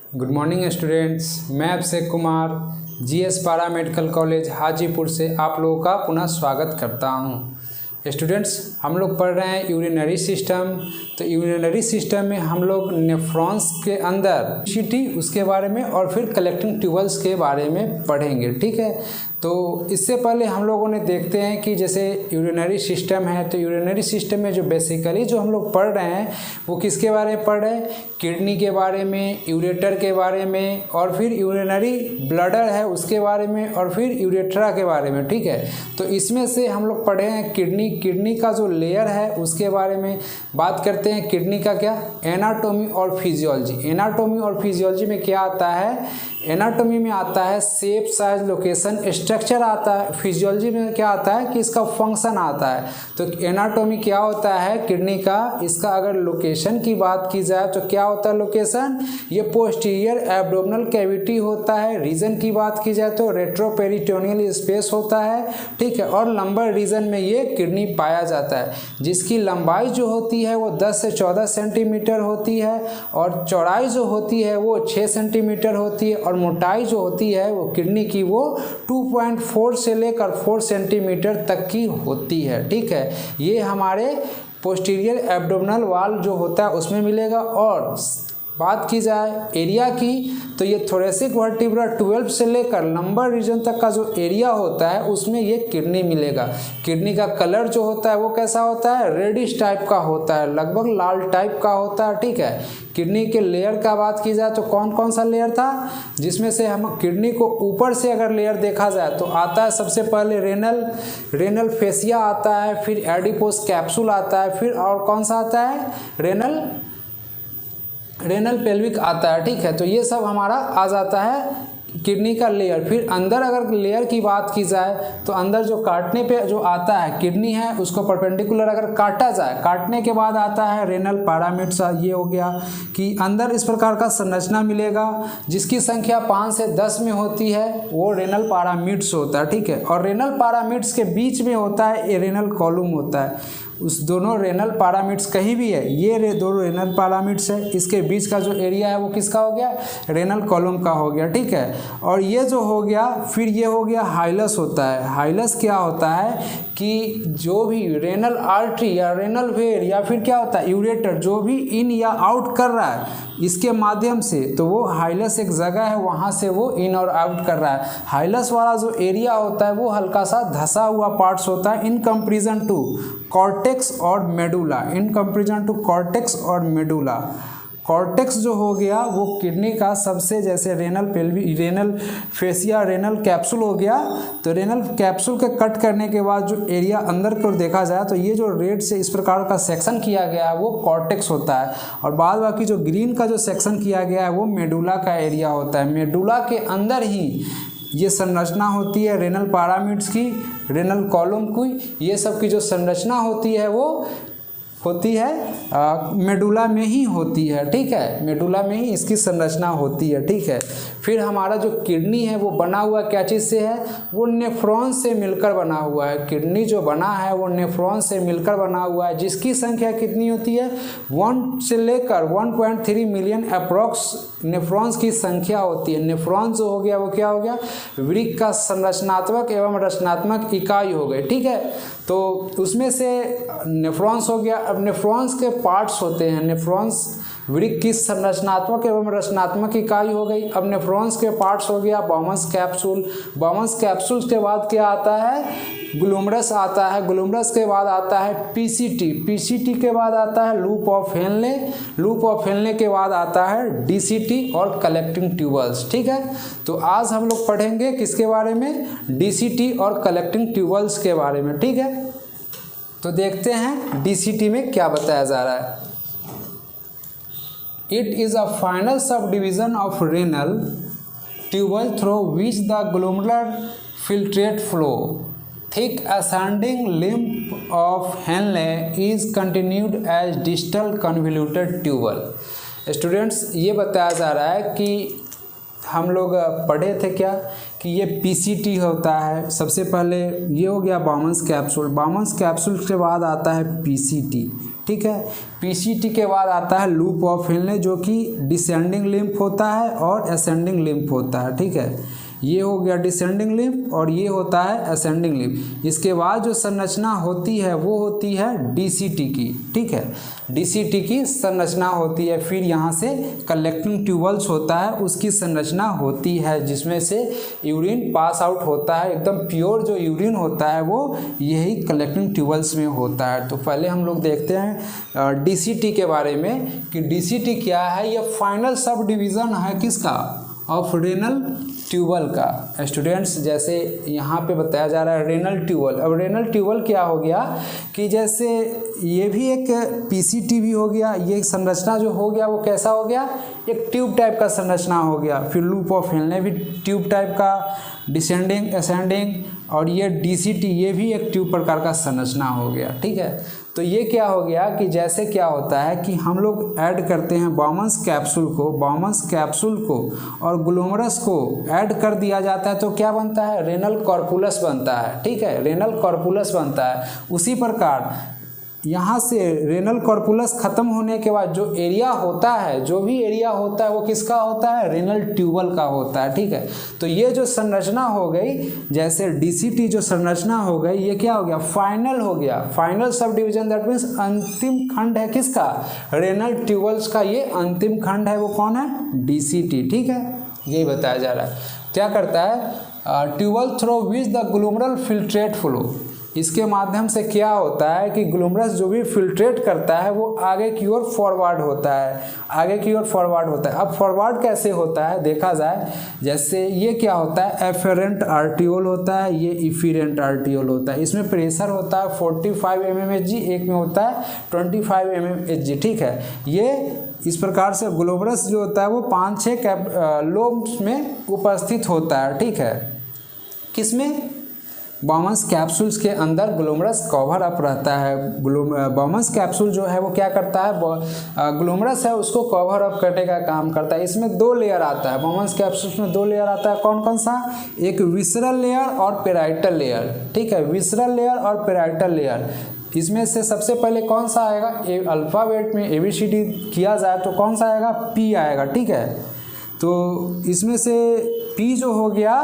Good morning students, मैं Abhishek Kumar GS पारा medical college Hajipur से आप लोगों का पुनः स्वागत करता हूं। स्टूडेंट्स, हम लोग पढ़ रहे हैं यूरिनरी सिस्टम। तो यूरिनरी सिस्टम में हम लोग नेफ्रॉन्स के अंदर सिटी उसके बारे में और फिर कलेक्टिंग ट्यूबल्स के बारे में पढ़ेंगे। ठीक है, तो इससे पहले हम लोगों ने देखते हैं कि जैसे यूरिनरी सिस्टम है, तो यूरिनरी सिस्टम में जो बेसिकली जो हम लोग पढ़ रहे हैं वो किसके बारे में पढ़ रहे हैं? किडनी के बारे में, यूरेटर के बारे में, और फिर यूरिनरी ब्लडर है उसके बारे में, और फिर यूरेट्रा के बारे में। ठीक है, तो इसमें से हम लोग पढ़े हैं किडनी का जो लेयर है उसके बारे में बात करते हैं। किडनी का क्या एनाटॉमी और फिजियोलॉजी। एनाटॉमी और फिजियोलॉजी में क्या आता है? एनाटॉमी में आता है शेप, साइज, लोकेशन, स्ट्रक्चर आता है। फिजियोलॉजी में क्या आता है कि इसका फंक्शन आता है। तो एनाटॉमी क्या होता है किडनी का, इसका अगर लोकेशन की बात की जाए तो क्या होता है लोकेशन? ये पोस्टीरियर एब्डोमिनल कैविटी होता है। रीजन की बात की जाए तो रेट्रोपेरिटोनियल स्पेस होता है। ठीक है, और लंबर रीजन में ये किडनी पाया जाता है, जिसकी लंबाई जो होती है वो 10 से 14 सेंटीमीटर होती है, और चौड़ाई जो होती है वो 6 सेंटीमीटर होती है, और मोटाई जो होती है वो किडनी की वो 2.4 से लेकर 4 सेंटीमीटर तक की होती है। ठीक है, ये हमारे पोस्टीरियर एब्डोमिनल वॉल जो होता है उसमें मिलेगा। और बात की जाए एरिया की तो ये थोरेसिक वर्टिब्रा 12 से लेकर लंबर रीजन तक का जो एरिया होता है उसमें ये किडनी मिलेगा। किडनी का कलर जो होता है वो कैसा होता है? रेडिश टाइप का होता है, लगभग लाल टाइप का होता है। ठीक है, किडनी के लेयर का बात की जाए तो कौन कौन सा लेयर था, जिसमें से हम किडनी को ऊपर से अगर लेयर देखा जाए तो आता है सबसे पहले रेनल फेसिया आता है, फिर एडिपोस कैप्सूल आता है, फिर और कौन सा आता है? रेनल पेल्विक आता है। ठीक है, तो ये सब हमारा आ जाता है किडनी का लेयर। फिर अंदर अगर लेयर की बात की जाए तो अंदर जो काटने पे जो आता है किडनी है उसको परपेंडिकुलर अगर काटा जाए, काटने के बाद आता है रेनल पैरामिड्स। ये हो गया कि अंदर इस प्रकार का संरचना मिलेगा जिसकी संख्या 5 से 10 में होती है, वो रेनल पैरामिड्स होता है। ठीक है, और रेनल पैरामिड्स के बीच में होता है रेनल कॉलम होता है। उस दोनों रेनल पैरामिड्स कहीं भी है, ये दोनों रेनल पैरामिड्स है, इसके बीच का जो एरिया है वो किसका हो गया? रेनल कॉलम का हो गया। ठीक है, और ये जो हो गया फिर ये हो गया हाइलस होता है। हाइलस क्या होता है कि जो भी रेनल आर्टरी या रेनल वेयर या फिर क्या होता है यूरेटर जो भी इन या आउट कर रहा है इसके माध्यम से, तो वो हाइलस एक जगह है, वहाँ से वो इन और आउट कर रहा है। हाइलस वाला जो एरिया होता है वो हल्का सा धसा हुआ पार्ट्स होता है इन कंपेरिजन टू कॉर्टेक्स और medulla. In comparison to cortex और मेडुला, कॉर्टेक्स जो हो गया वो किडनी का सबसे, जैसे रेनल फेसिया, रेनल कैप्सूल हो गया, तो रेनल कैप्सूल के कट करने के बाद जो एरिया अंदर को देखा जाए तो ये जो रेड से इस प्रकार का सेक्शन किया गया है वो कॉर्टेक्स होता है, और बाद बाकी जो ग्रीन का जो सेक्शन किया गया है वो मेडुला का एरिया होता है। मेडुला के अंदर ही ये संरचना होती है रेनल पैरामिड्स की, रेनल कॉलम की, ये सब की जो संरचना होती है वो होती है मेडुला में ही होती है। ठीक है, मेडुला में ही इसकी संरचना होती है। ठीक है, फिर हमारा जो किडनी है वो बना हुआ क्या चीज़ से है? वो नेफ्रॉन से मिलकर बना हुआ है। किडनी जो बना है वो नेफ्रॉन से मिलकर बना हुआ है, जिसकी संख्या कितनी होती है? 1 से लेकर 1.3 मिलियन अप्रॉक्स नेफ्रॉन्स की संख्या होती है। नेफ्रॉन जो हो गया वो क्या हो गया? वृक्क का संरचनात्मक एवं रचनात्मक इकाई हो गई। ठीक है, तो उसमें से नेफ्रॉन्स हो गया। अब नेफ्रॉन्स के पार्ट्स होते हैं, नेफ्रॉन्स वृक्क की संरचनात्मक एवं रचनात्मक इकाई हो गई। अब नेफ्रॉन्स के पार्ट्स हो गया बॉमस कैप्सूल। बॉमस कैप्सूल के बाद क्या आता है? ग्लूमरस आता है। ग्लूमरस के बाद आता है पीसीटी। पीसीटी के बाद आता है loop of Henle. Loop of Henle के बाद आता है डीसीटी और कलेक्टिंग ट्यूबल्स। ठीक है, तो आज हम लोग पढ़ेंगे किसके बारे में? डीसीटी और कलेक्टिंग ट्यूबल्स के बारे में। ठीक है, तो देखते हैं डीसीटी में क्या बताया जा रहा है। It is a final subdivision of renal tubule through which the glomerular filtrate flow thick ascending limb of Henle is continued as distal convoluted tubule. Students, ये बताया जा रहा है कि हम लोग पढ़े थे क्या कि ये पीसीटी होता है। सबसे पहले ये हो गया बॉमस कैप्सूल। बॉमस कैप्सूल के बाद आता है पीसीटी। ठीक है। पीसीटी के बाद आता है लूप ऑफ हेनले जो कि डिसेंडिंग लिम्फ होता है और असेंडिंग लिम्फ होता है, ठीक है। ये हो गया डिसेंडिंग लिम्फ और ये होता है असेंडिंग लिम्फ। इसके बाद जो संरचना होती है वो होती है डीसीटी की, ठीक है। डीसीटी की संरचना होती है। फिर यहाँ से कलेक्टिंग ट्यूबल्स होता है, उसकी संरचना होती है जिसमें से यूरिन पास आउट होता है। एकदम प्योर जो यूरिन होता है वो यही कलेक्टिंग ट्यूबल्स में होता है। तो पहले हम लोग देखते हैं डीसीटी के बारे में कि डीसीटी क्या है। यह फाइनल सब डिवीज़न है किसका, ऑफ रेनल ट्यूबल का। स्टूडेंट्स जैसे यहाँ पे बताया जा रहा है रेनल ट्यूबल। अब रेनल ट्यूबल क्या हो गया कि जैसे ये भी एक पीसीटी भी हो गया, ये संरचना जो हो गया वो कैसा हो गया, एक ट्यूब टाइप का संरचना हो गया। फिर लूप ऑफ हेनले भी ट्यूब टाइप का, डिसेंडिंग असेंडिंग, और ये डीसीटी ये भी एक ट्यूब प्रकार का संरचना हो गया, ठीक है। तो ये क्या हो गया कि जैसे क्या होता है कि हम लोग ऐड करते हैं बाउमन्स कैप्सूल को और ग्लोमरस को ऐड कर दिया जाता है तो क्या बनता है, रेनल कॉर्पुलस बनता है, ठीक है। रेनल कॉर्पुलस बनता है। उसी प्रकार यहाँ से रेनल कॉर्पुलस खत्म होने के बाद जो एरिया होता है, जो भी एरिया होता है वो किसका होता है, रेनल ट्यूबल का होता है, ठीक है। तो ये जो संरचना हो गई, जैसे डीसीटी जो संरचना हो गई, ये क्या हो गया, फाइनल हो गया। Final sub division that means अंतिम खंड है किसका, रेनल ट्यूबल्स का। ये अंतिम खंड है वो कौन है, डीसीटी, ठीक है। यही बताया जा रहा है। क्या करता है, tubule through which the glomerular filtrate flow. इसके माध्यम से क्या होता है कि ग्लोमरस जो भी फिल्ट्रेट करता है वो आगे की ओर फॉरवर्ड होता है, आगे की ओर फॉरवर्ड होता है। अब फॉरवर्ड कैसे होता है देखा जाए, जैसे ये क्या होता है, एफेरेंट आर्टियोल होता है, ये इफिरेंट आर्टियोल होता है। इसमें प्रेशर होता है 45 mmHg, एक में होता है 25 mmHg, ठीक है। ये इस प्रकार से ग्लोमरस जो होता है वो 5-6 लोब्स में उपस्थित होता है, ठीक है। किसमें, बाउमन्स कैप्सूल्स के अंदर ग्लोमरस कवर अप रहता है। बाउमन्स कैप्सूल जो है वो क्या करता है, ग्लोमरस है उसको कवर अप करने का काम करता है। इसमें 2 लेयर आता है, बाउमन्स कैप्सूल्स में 2 लेयर आता है। कौन कौन सा, एक विसरल लेयर और पेराइटल लेयर, ठीक है। विसरल लेयर और पेराइटल लेयर, इसमें से सबसे पहले कौन सा आएगा, अल्फ़ाबेट में ABCD किया जाए तो कौन सा आएगा, P आएगा, ठीक है। तो इसमें से P जो हो गया,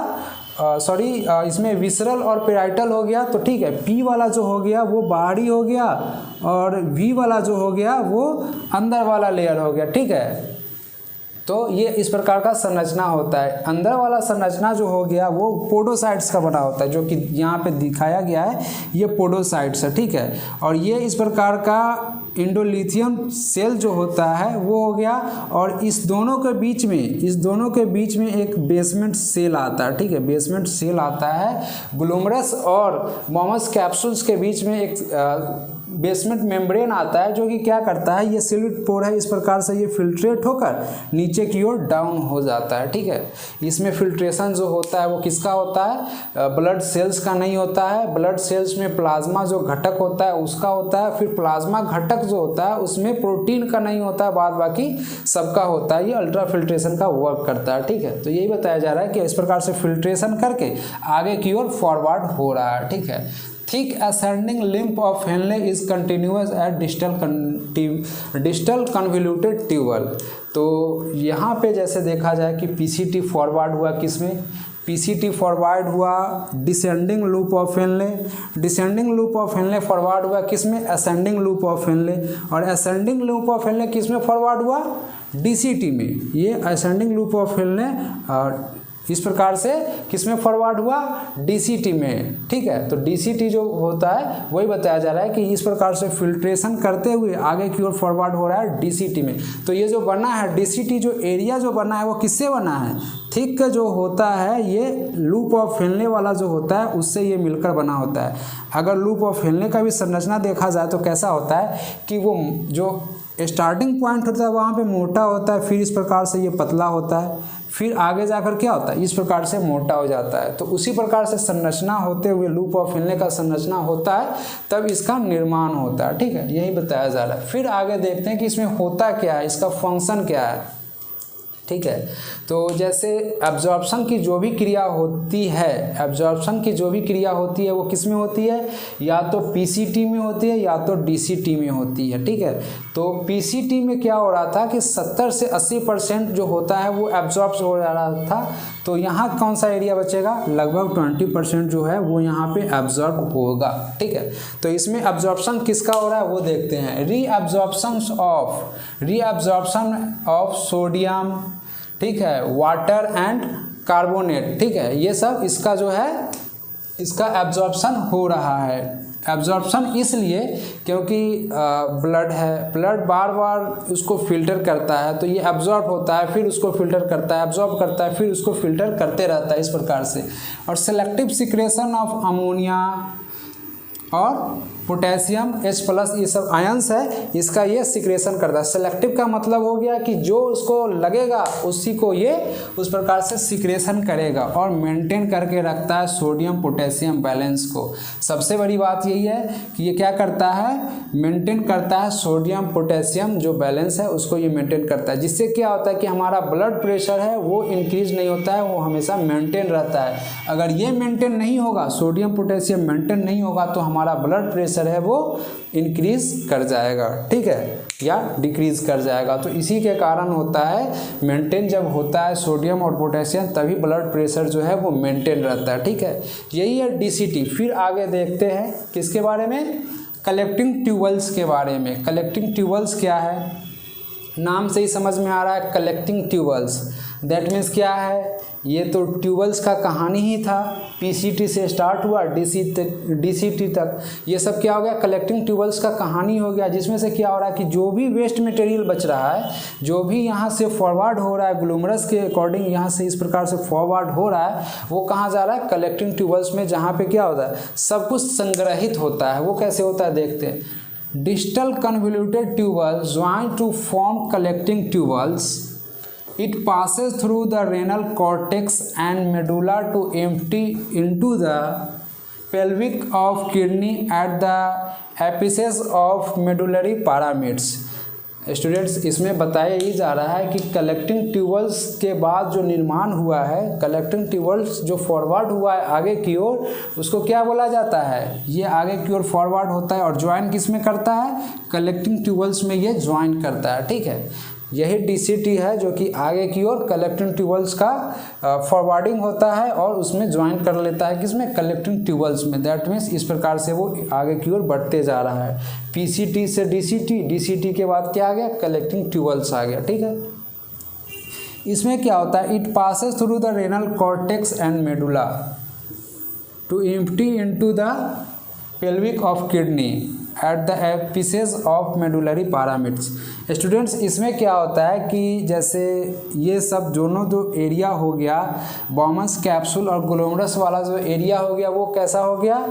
इसमें विसरल और पेराइटल हो गया, तो ठीक है। पी वाला जो हो गया वो बाहरी हो गया और वी वाला जो हो गया वो अंदर वाला लेयर हो गया, ठीक है। तो ये इस प्रकार का संरचना होता है। अंदर वाला संरचना जो हो गया वो पोडोसाइट्स का बना होता है, जो कि यहाँ पे दिखाया गया है, ये पोडोसाइट्स है, ठीक है। और ये इस प्रकार का इंडोलिथियम सेल जो होता है वो हो गया। और इस दोनों के बीच में एक बेसमेंट सेल आता है, ठीक है। बेसमेंट सेल आता है। ग्लोमरस और बाउमन्स कैप्सूल्स के बीच में एक बेसमेंट मेम्ब्रेन आता है जो कि क्या करता है, ये सिल्यूट पोर है, इस प्रकार से ये फिल्ट्रेट होकर नीचे की ओर डाउन हो जाता है, ठीक है। इसमें फिल्ट्रेशन जो होता है वो किसका होता है, ब्लड सेल्स का नहीं होता है। ब्लड सेल्स में प्लाज्मा जो घटक होता है उसका होता है। फिर प्लाज्मा घटक जो होता है उसमें प्रोटीन का नहीं होता है, बाद बाकी सबका होता है। ये अल्ट्रा फिल्ट्रेशन का वर्क करता है, ठीक है। तो यही बताया जा रहा है कि इस प्रकार से फिल्ट्रेशन करके आगे की ओर फॉरवर्ड हो रहा है, ठीक है। Thick ascending limb of Henle is continuous at distal convoluted tubule। तो यहाँ पे जैसे देखा जाए कि पीसीटी फॉरवर्ड हुआ किसमें, पीसीटी फॉरवर्ड हुआ descending loop of Henle. Descending loop of Henle forward हुआ किसमें, असेंडिंग लूप ऑफ हेनले। और असेंडिंग लूप ऑफ हेनले किसमें फॉरवर्ड हुआ, डीसीटी में। ये असेंडिंग लूप ऑफ हेनले इस प्रकार से किसमें फॉरवर्ड हुआ, डीसीटी में, ठीक है। तो डीसीटी जो होता है वही बताया जा रहा है कि इस प्रकार से फिल्ट्रेशन करते हुए आगे की ओर फॉरवर्ड हो रहा है डीसीटी में। तो ये जो बना है डीसीटी, जो एरिया जो बना है वो किससे बना है, थिक जो होता है ये लूप ऑफ हेनले वाला जो होता है उससे ये मिलकर बना होता है। अगर लूप ऑफ हेनले का भी संरचना देखा जाए तो कैसा होता है कि वो जो स्टार्टिंग पॉइंट होता है वहाँ पे मोटा होता है, फिर इस प्रकार से ये पतला होता है, फिर आगे जाकर क्या होता है, इस प्रकार से मोटा हो जाता है। तो उसी प्रकार से संरचना होते हुए लूप ऑफ हेनले का संरचना होता है, तब इसका निर्माण होता है, ठीक है। यही बताया जा रहा है। फिर आगे देखते हैं कि इसमें होता क्या है, इसका फंक्शन क्या है। ठीक है। तो जैसे एब्जॉर्प्शन की जो भी क्रिया होती है, एब्जॉर्प्शन की जो भी क्रिया होती है वो किस में होती है, या तो पीसीटी में होती है या तो डीसीटी में होती है, ठीक है। तो पीसीटी में क्या हो रहा था कि 70 से 80% जो होता है वो एब्जॉर्ब हो जा रहा था, तो यहाँ कौन सा एरिया बचेगा, लगभग 20% जो है वो यहाँ पे एब्जॉर्ब होगा, ठीक है। तो इसमें एब्जॉर्प्शन किसका हो रहा है वो देखते हैं। रीअब्जॉर्प्शन ऑफ सोडियम, ठीक है, वाटर एंड कार्बोनेट, ठीक है, ये सब इसका जो है इसका एब्जॉर्प्शन हो रहा है। एब्जॉर्प्शन इसलिए क्योंकि ब्लड है, ब्लड बार बार उसको फिल्टर करता है, तो ये एब्जॉर्ब होता है, फिर उसको फिल्टर करता है, एब्जॉर्ब करता है, फिर उसको फिल्टर करते रहता है, इस प्रकार से। और सेलेक्टिव सिक्रेशन ऑफ अमोनिया और पोटेशियम H+, ये सब आयंस है, इसका ये सिक्रेशन करता है। सेलेक्टिव का मतलब हो गया कि जो उसको लगेगा उसी को ये उस प्रकार से सिक्रेशन करेगा और मेंटेन करके रखता है सोडियम पोटेशियम बैलेंस को। सबसे बड़ी बात यही है कि ये क्या करता है, मेंटेन करता है सोडियम पोटेशियम जो बैलेंस है उसको ये मेंटेन करता है, जिससे क्या होता है कि हमारा ब्लड प्रेशर है वो इंक्रीज नहीं होता है, वो हमेशा मेंटेन रहता है। अगर ये मेंटेन नहीं होगा, सोडियम पोटेशियम मेंटेन नहीं होगा, तो हमारा ब्लड प्रेशर है वो इंक्रीज कर जाएगा, ठीक है, या डिक्रीज कर जाएगा। तो इसी के कारण होता है, मेंटेन जब होता है सोडियम और पोटेशियम तभी ब्लड प्रेशर जो है वो मेंटेन रहता है, ठीक है। यही है डीसीटी। फिर आगे देखते हैं किसके बारे में, कलेक्टिंग ट्यूबवेल्स के बारे में। कलेक्टिंग ट्यूबवेल्स क्या है, नाम से ही समझ में आ रहा है, कलेक्टिंग ट्यूबवेल्स, दैट मीन्स क्या है, ये तो ट्यूबवेल्स का कहानी ही था, पीसीटी से स्टार्ट हुआ डीसीटी तक, ये सब क्या हो गया, कलेक्टिंग ट्यूबवेल्स का कहानी हो गया, जिसमें से क्या हो रहा है कि जो भी वेस्ट मटेरियल बच रहा है, जो भी यहाँ से फॉरवर्ड हो रहा है ग्लूमरस के अकॉर्डिंग, यहाँ से इस प्रकार से फॉरवर्ड हो रहा है, वो कहाँ जा रहा है, कलेक्टिंग ट्यूबवेल्स में, जहाँ पे क्या होता है, सब कुछ संग्रहित होता है। वो कैसे होता है देखते हैं। Distal convoluted tubule join to form collecting tubules. It passes through the renal cortex and medulla to empty into the pelvic of kidney at the apices of medullary pyramids. Students, इसमें बताया ही जा रहा है कि कलेक्टिंग ट्यूबवेल्स के बाद जो निर्माण हुआ है, कलेक्टिंग ट्यूबवेल्स जो फॉरवर्ड हुआ है आगे की ओर, उसको क्या बोला जाता है, ये आगे की ओर फॉरवर्ड होता है और ज्वाइन किस में करता है, कलेक्टिंग ट्यूबवेल्स में ये ज्वाइन करता है, ठीक है। यही डीसीटी है जो कि आगे की ओर कलेक्टिंग ट्यूबवेल्स का फॉरवर्डिंग होता है और उसमें ज्वाइन कर लेता है, किसमें, कलेक्टिंग ट्यूबवेल्स में। दैट मीन्स इस प्रकार से वो आगे की ओर बढ़ते जा रहा है, पीसीटी से डीसीटी, डीसीटी के बाद क्या आ गया, कलेक्टिंग ट्यूबवेल्स आ गया, ठीक है। इसमें क्या होता है, it passes through the renal cortex and medulla to empty into the pelvic of kidney at the apices of medullary pyramids. Students, इसमें क्या होता है कि जैसे ये सब दोनों जो एरिया हो गया, बॉमन्स कैप्सूल और ग्लोमरस वाला जो एरिया हो गया, वो कैसा हो गया,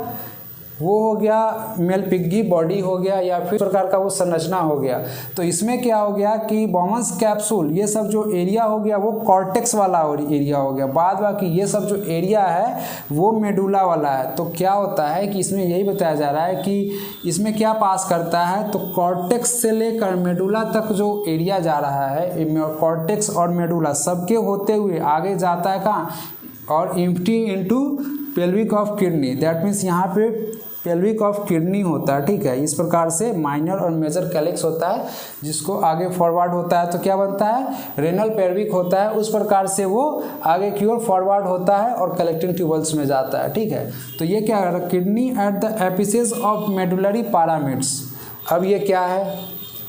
वो हो गया मेलपिग्गी बॉडी हो गया, या फिर प्रकार का वो संरचना हो गया। तो इसमें क्या हो गया कि बॉमन्स कैप्सूल ये सब जो एरिया हो गया वो कॉर्टेक्स वाला एरिया हो गया, बाद बाकी ये सब जो एरिया है वो मेडुला वाला है। तो क्या होता है कि इसमें यही बताया जा रहा है कि इसमें क्या पास करता है, तो कॉर्टेक्स से लेकर मेडुला तक जो एरिया जा रहा है, कॉर्टेक्स और मेडुला सबके होते हुए आगे जाता है कहाँ, और empty into pelvic of kidney. That means यहाँ पे पेल्विक ऑफ किडनी होता है, ठीक है। इस प्रकार से माइनर और मेजर कैलिक्स होता है, जिसको आगे फॉरवर्ड होता है तो क्या बनता है, रेनल पेल्विक होता है, उस प्रकार से वो आगे की ओर फॉरवर्ड होता है और कलेक्टिंग ट्यूबवेल्स में जाता है, ठीक है। तो ये क्या है, kidney at the apices of medullary pyramids. अब ये क्या है,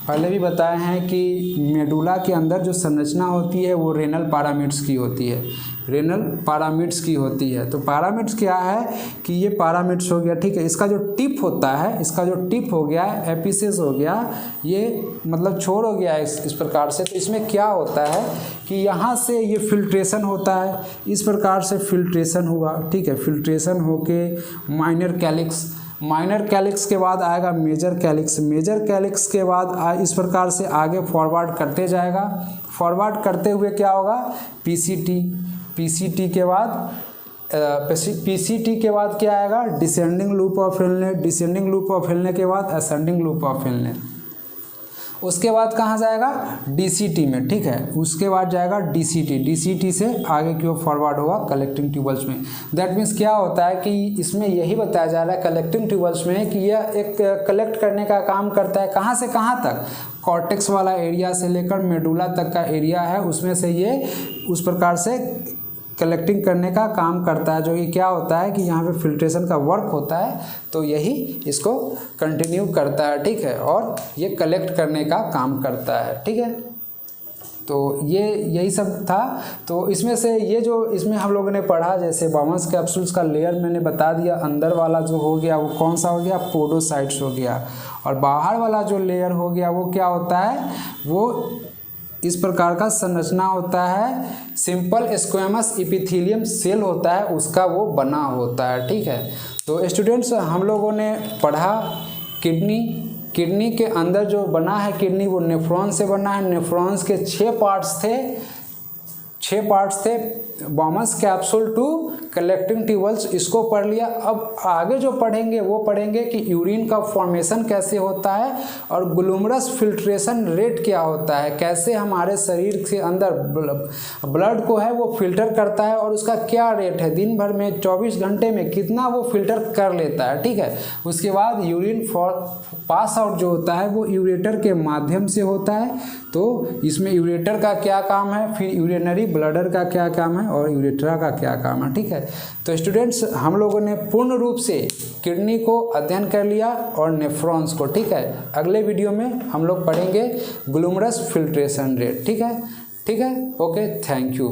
पहले भी बताए हैं कि मेडुला के अंदर जो संरचना होती है वो रेनल पिरामिड्स की होती है, रेनल पिरामिड्स की होती है। तो पिरामिड्स क्या है कि ये पिरामिड्स हो गया, ठीक है। इसका जो टिप होता है, इसका जो टिप हो गया, एपिसेस हो गया, ये मतलब छोर हो गया इस प्रकार से। तो इसमें क्या होता है कि यहाँ से ये फिल्ट्रेशन होता है, इस प्रकार से फिल्ट्रेशन हुआ, ठीक है। फिल्ट्रेशन होके माइनर कैलिक्स, माइनर कैलिक्स के बाद आएगा मेजर कैलिक्स, मेजर कैलिक्स के बाद इस प्रकार से आगे फॉरवर्ड करते जाएगा। फॉरवर्ड करते हुए क्या होगा, पीसीटी, पीसीटी के बाद पीसीटी के बाद क्या आएगा, डिसेंडिंग लूप ऑफ हिलने, डिसेंडिंग लूप ऑफ हिलने के बाद असेंडिंग लूप ऑफ हिलने। उसके बाद कहाँ जाएगा, डीसीटी में, ठीक है। उसके बाद जाएगा डीसीटी, डीसीटी से आगे की ओर फॉरवर्ड होगा कलेक्टिंग ट्यूबल्स में। दैट मीन्स क्या होता है कि इसमें यही बताया जा रहा है कलेक्टिंग ट्यूबल्स में कि यह एक कलेक्ट करने का काम करता है। कहाँ से कहाँ तक, कॉर्टेक्स वाला एरिया से लेकर मेडुला तक का एरिया है, उसमें से ये उस प्रकार से कलेक्टिंग करने का काम करता है, जो कि क्या होता है कि यहाँ पे फिल्ट्रेशन का वर्क होता है, तो यही इसको कंटिन्यू करता है, ठीक है, और ये कलेक्ट करने का काम करता है, ठीक है। तो ये यही सब था। तो इसमें से ये जो इसमें हम लोगों ने पढ़ा, जैसे बाउंस कैप्सूल्स का लेयर मैंने बता दिया, अंदर वाला जो हो गया वो कौन सा हो गया, पोडोसाइट्स हो गया, और बाहर वाला जो लेयर हो गया वो क्या होता है, वो इस प्रकार का संरचना होता है, सिंपल स्क्वेमस एपिथेलियम सेल होता है, उसका वो बना होता है, ठीक है। तो स्टूडेंट्स हम लोगों ने पढ़ा किडनी के अंदर जो बना है किडनी वो नेफ्रॉन से बना है। नेफ्रॉन्स के 6 पार्ट्स थे, Bowman's capsule to collecting tubules, इसको पढ़ लिया। अब आगे जो पढ़ेंगे वो पढ़ेंगे कि यूरिन का फॉर्मेशन कैसे होता है और ग्लूमरस फिल्ट्रेशन रेट क्या होता है, कैसे हमारे शरीर के अंदर ब्लड को है वो फिल्टर करता है और उसका क्या रेट है, दिन भर में 24 घंटे में कितना वो फिल्टर कर लेता है, ठीक है। उसके बाद यूरिन पास आउट जो होता है वो यूरेटर के माध्यम से होता है, तो इसमें यूरेटर का क्या काम है, फिर यूरिनरी ब्लडर का क्या काम है और यूरेट्रा का क्या काम है, ठीक है। तो स्टूडेंट्स हम लोगों ने पूर्ण रूप से किडनी को अध्ययन कर लिया और नेफ्रॉन्स को, ठीक है। अगले वीडियो में हम लोग पढ़ेंगे ग्लूमरस फिल्ट्रेशन रेट, ठीक है। Okay, thank you.